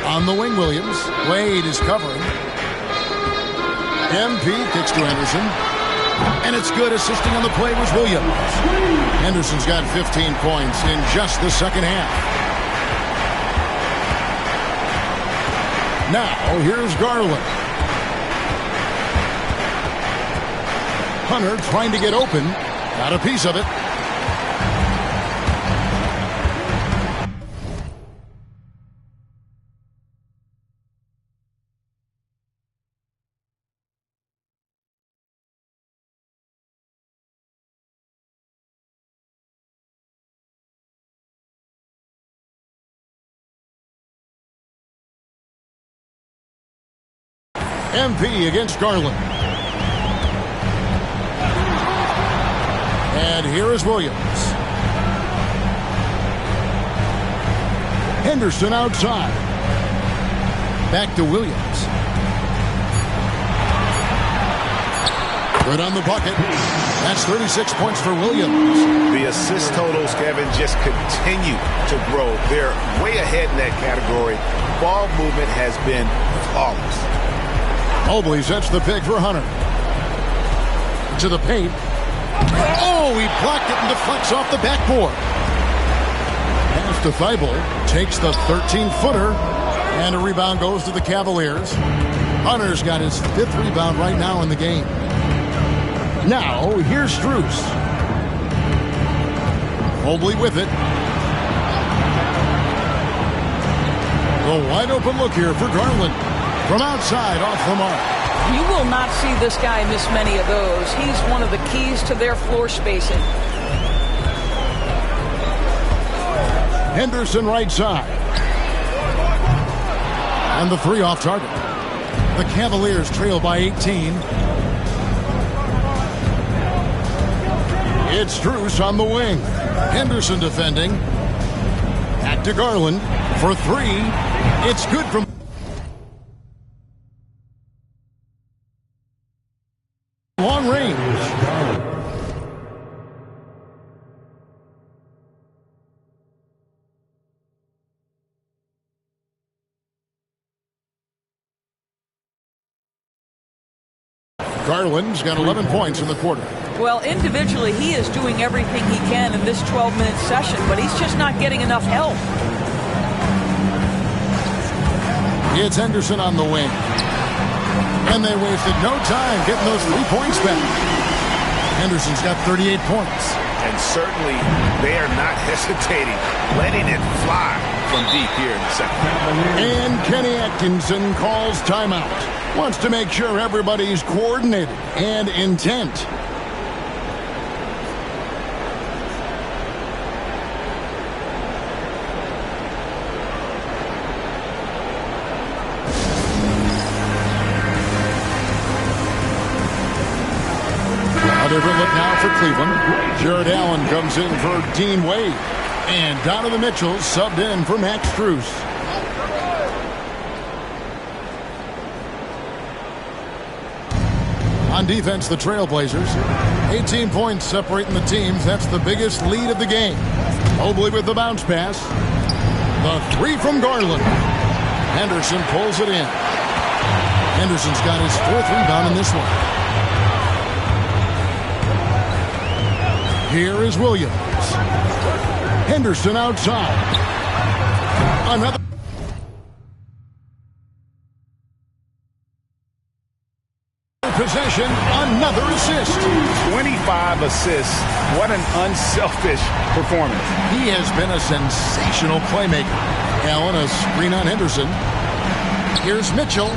On the wing, Williams. Wade is covering. MP kicks to Henderson. And it's good. Assisting on the play was Williams. Henderson's got 15 points in just the second half. Now, here's Garland. Hunter trying to get open. Got a piece of it. MP against Garland. And here is Williams. Henderson outside. Back to Williams. Good on the bucket. That's 36 points for Williams. The assist totals, Kevin, just continue to grow. They're way ahead in that category. Ball movement has been flawless. Mobley sets the pick for Hunter. To the paint. Oh, he blocked it and deflects off the backboard. Pass to Thibault. Takes the 13-footer. And a rebound goes to the Cavaliers. Hunter's got his 5th rebound right now in the game. Now, here's Strus. Mobley with it. A wide open look here for Garland. From outside, off the mark. You will not see this guy miss many of those. He's one of the keys to their floor spacing. Henderson right side. And the three off target. The Cavaliers trail by 18. It's Strus on the wing. Henderson defending. Back to Garland for three. It's good from long range. Garland's got 11 points in the quarter. Well, individually, he is doing everything he can in this 12-minute session, but he's just not getting enough help. It's Henderson on the wing. And they wasted no time getting those 3 points back. Henderson's got 38 points. And certainly, they are not hesitating, letting it fly from deep here in the second. And Kenny Atkinson calls timeout. Wants to make sure everybody's coordinated and intent. different look now for Cleveland. Jared Allen comes in for Dean Wade. And Donovan Mitchell subbed in for Max Strus. On defense, the Trailblazers. 18 points separating the teams. That's the biggest lead of the game. Mobley with the bounce pass. The three from Garland. Henderson pulls it in. Henderson's got his fourth rebound in this one. Here is Williams. Henderson outside. Another possession, another assist. 25 assists. What an unselfish performance. He has been a sensational playmaker. Allen, a screen on Henderson. Here's Mitchell.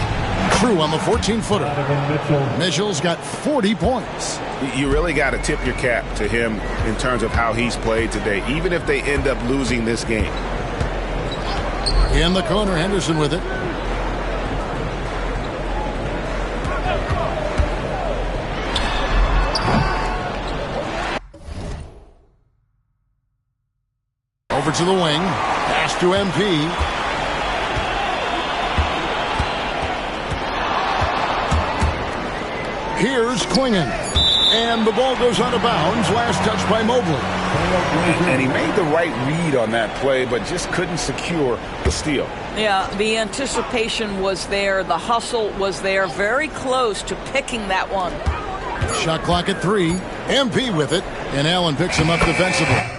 Crew on the 14-footer. Mitchell's got 40 points. You really got to tip your cap to him in terms of how he's played today, even if they end up losing this game. In the corner, Henderson with it. Over to the wing. Pass to MP. Here's Klingon. And the ball goes out of bounds. Last touch by Mobley. And he made the right read on that play, but just couldn't secure the steal. Yeah, the anticipation was there. The hustle was there. Very close to picking that one. Shot clock at 3. MP with it. And Allen picks him up defensively.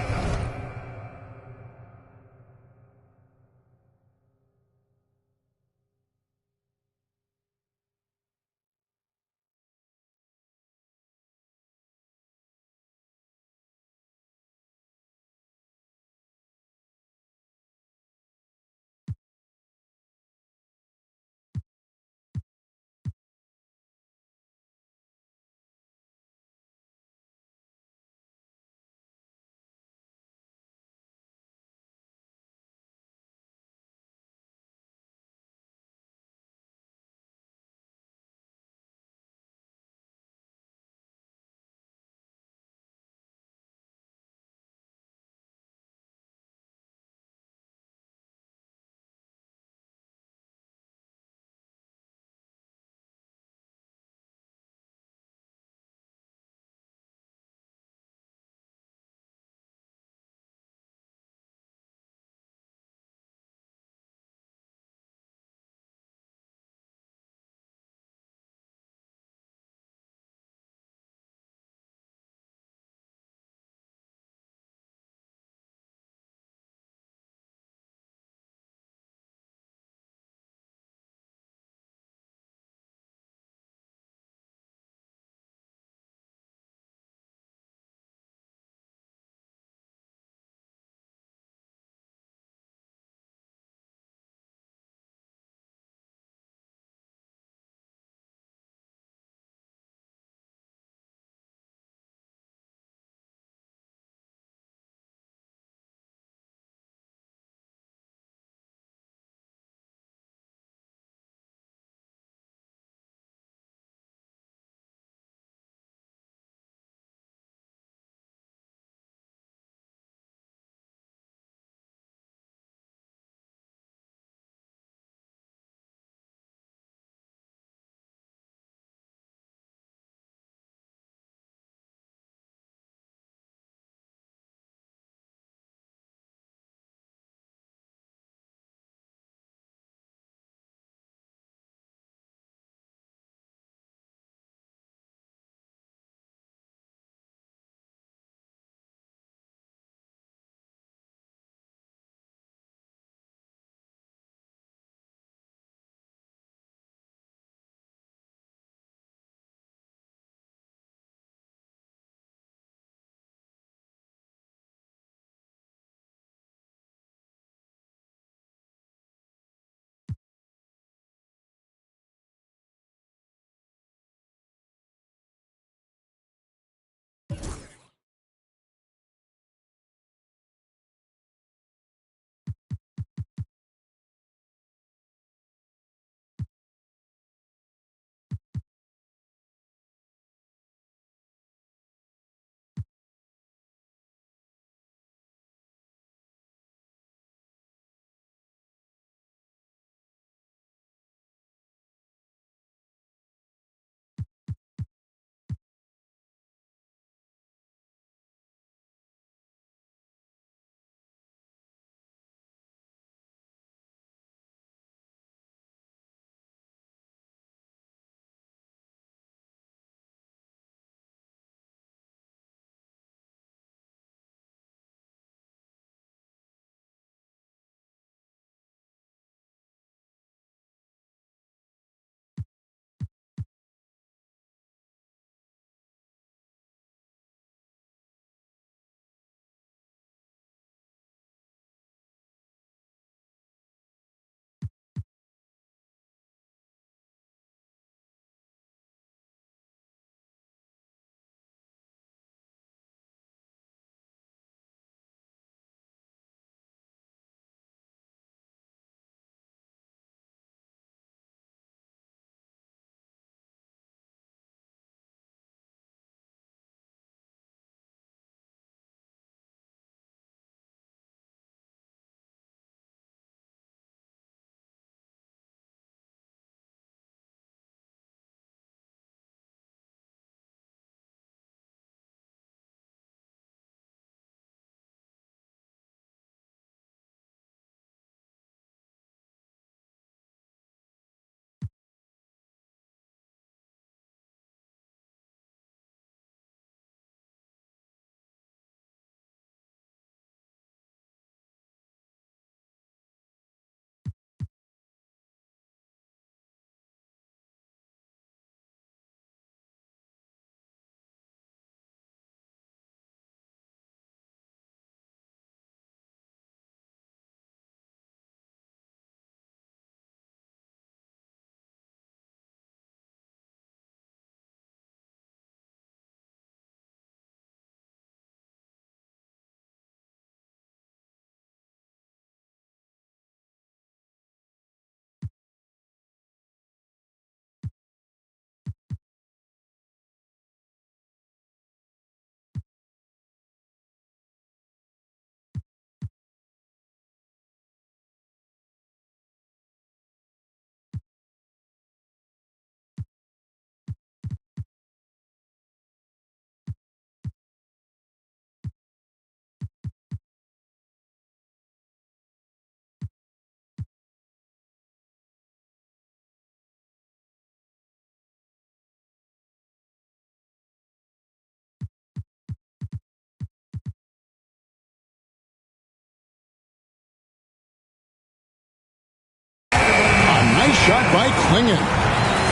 shot by Clingan.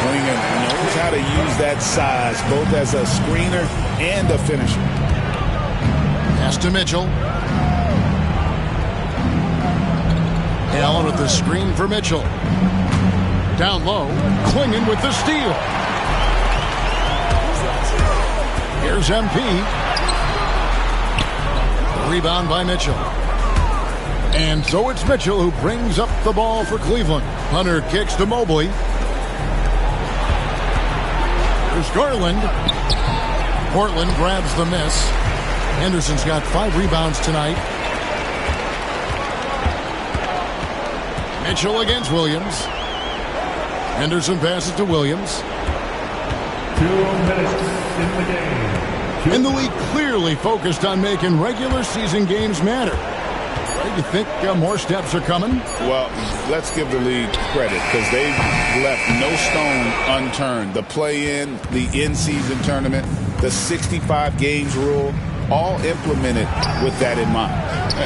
Clingan knows how to use that size, both as a screener and a finisher. Pass to Mitchell. Allen with the screen for Mitchell. Down low, Clingan with the steal. Here's MP. Rebound by Mitchell. And so it's Mitchell who brings up the ball for Cleveland. Hunter kicks to Mobley. There's Garland. Portland grabs the miss. Henderson's got 5 rebounds tonight. Mitchell against Williams. Henderson passes to Williams. 2 minutes in the game. And the league clearly focused on making regular season games matter. Do you think more steps are coming? Well, let's give the league credit because they've left no stone unturned. The play-in, the in-season tournament, the 65 games rule, all implemented with that in mind.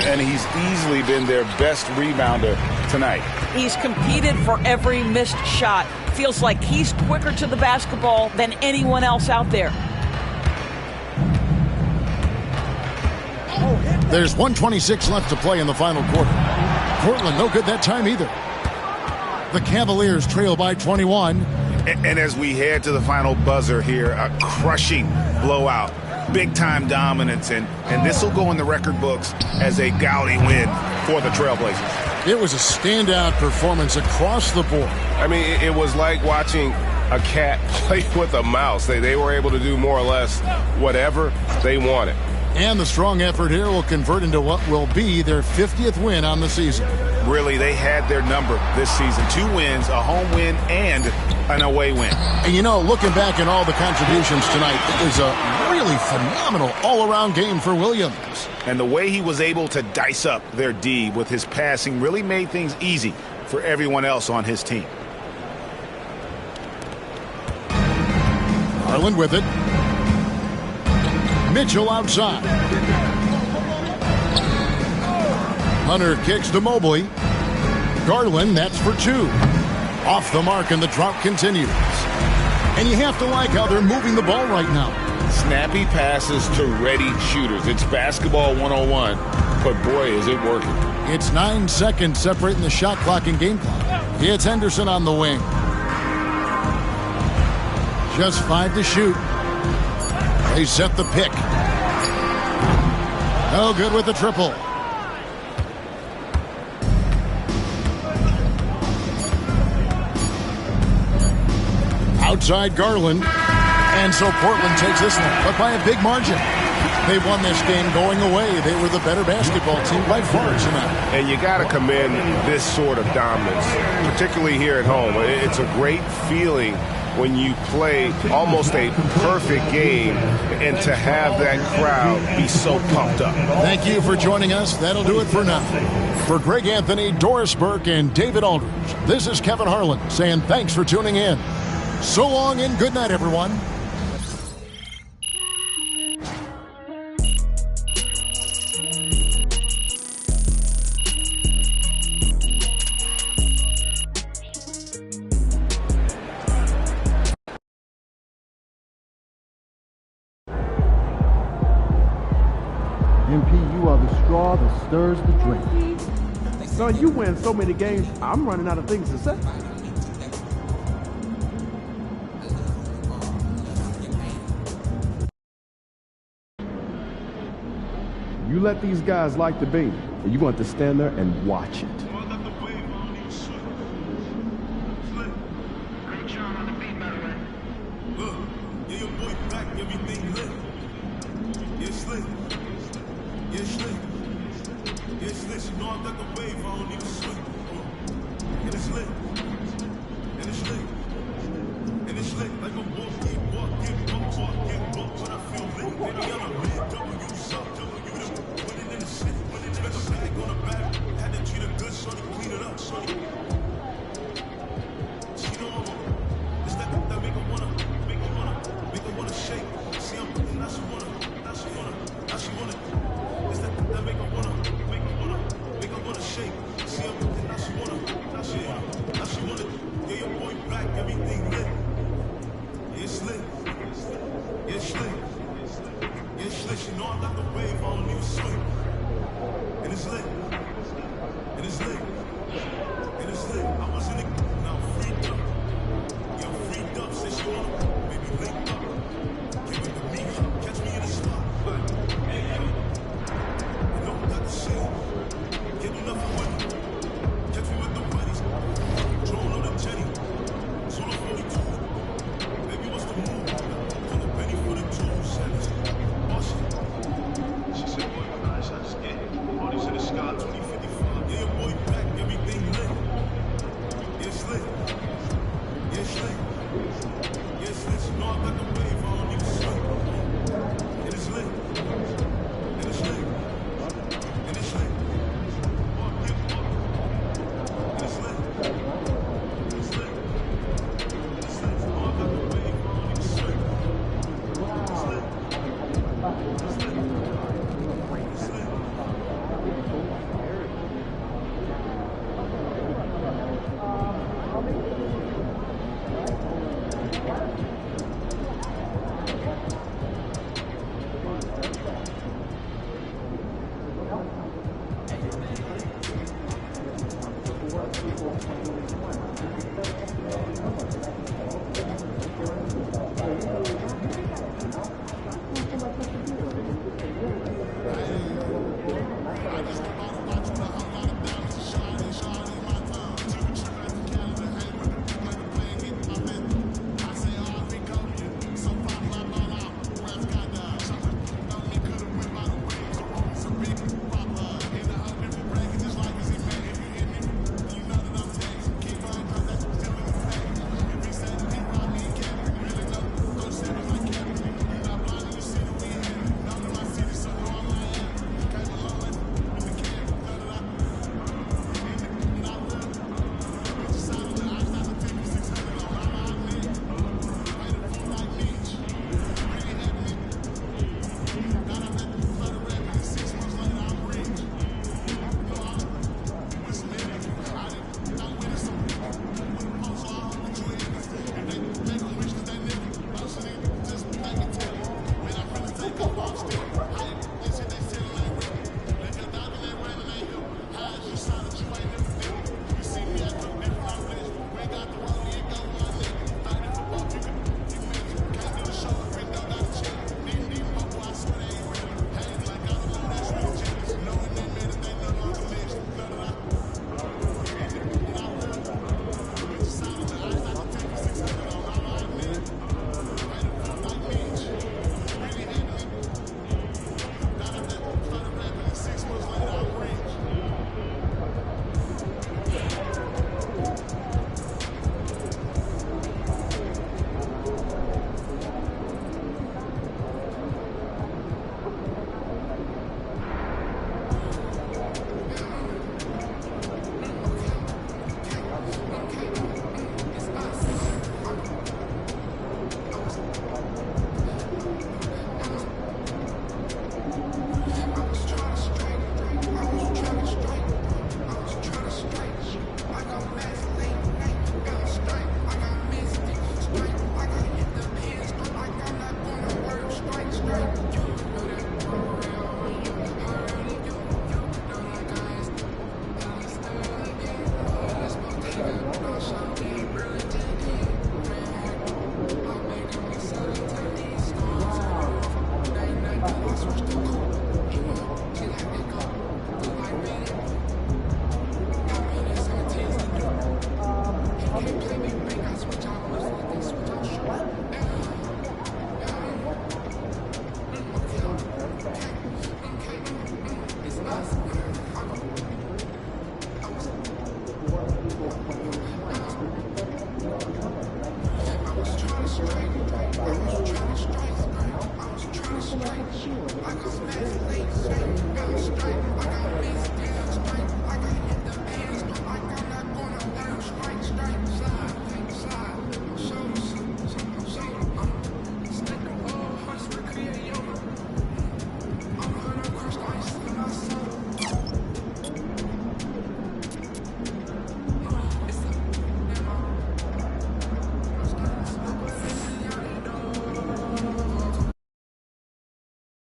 And he's easily been their best rebounder tonight. He's competed for every missed shot. Feels like he's quicker to the basketball than anyone else out there. There's 1:26 left to play in the final quarter. Portland no good that time either. The Cavaliers trail by 21. And as we head to the final buzzer here, a crushing blowout, big-time dominance, and this will go in the record books as a gaudy win for the Trailblazers. It was a standout performance across the board. I mean, it was like watching a cat play with a mouse. They were able to do more or less whatever they wanted. And the strong effort here will convert into what will be their 50th win on the season. Really, they had their number this season. 2 wins, a home win, and an away win. And you know, looking back at all the contributions tonight, it was a really phenomenal all-around game for Williams. And the way he was able to dice up their D with his passing really made things easy for everyone else on his team. Garland with it. Mitchell outside. Hunter kicks to Mobley. Garland, that's for 2. Off the mark, and the drought continues. And you have to like how they're moving the ball right now. Snappy passes to ready shooters. It's basketball 101, but boy, is it working. It's 9 seconds separating the shot clock and game clock. It's Henderson on the wing. Just 5 to shoot. They set the pick. No good with the triple. Outside Garland. And so Portland takes this one, but by a big margin. They won this game going away. They were the better basketball team by far tonight. And you got to commend this sort of dominance, particularly here at home. It's a great feeling when you play almost a perfect game and to have that crowd be so pumped up. Thank you for joining us. That'll do it for now. For Greg Anthony, Doris Burke, and David Aldridge, this is Kevin Harlan saying thanks for tuning in. So long and good night, everyone. MP, you are the straw that stirs the drink. Son, you win so many games, I'm running out of things to say. You let these guys like the baby, and you're going to stand there and watch it. Yes, you know I got the wave, I don't even sweat.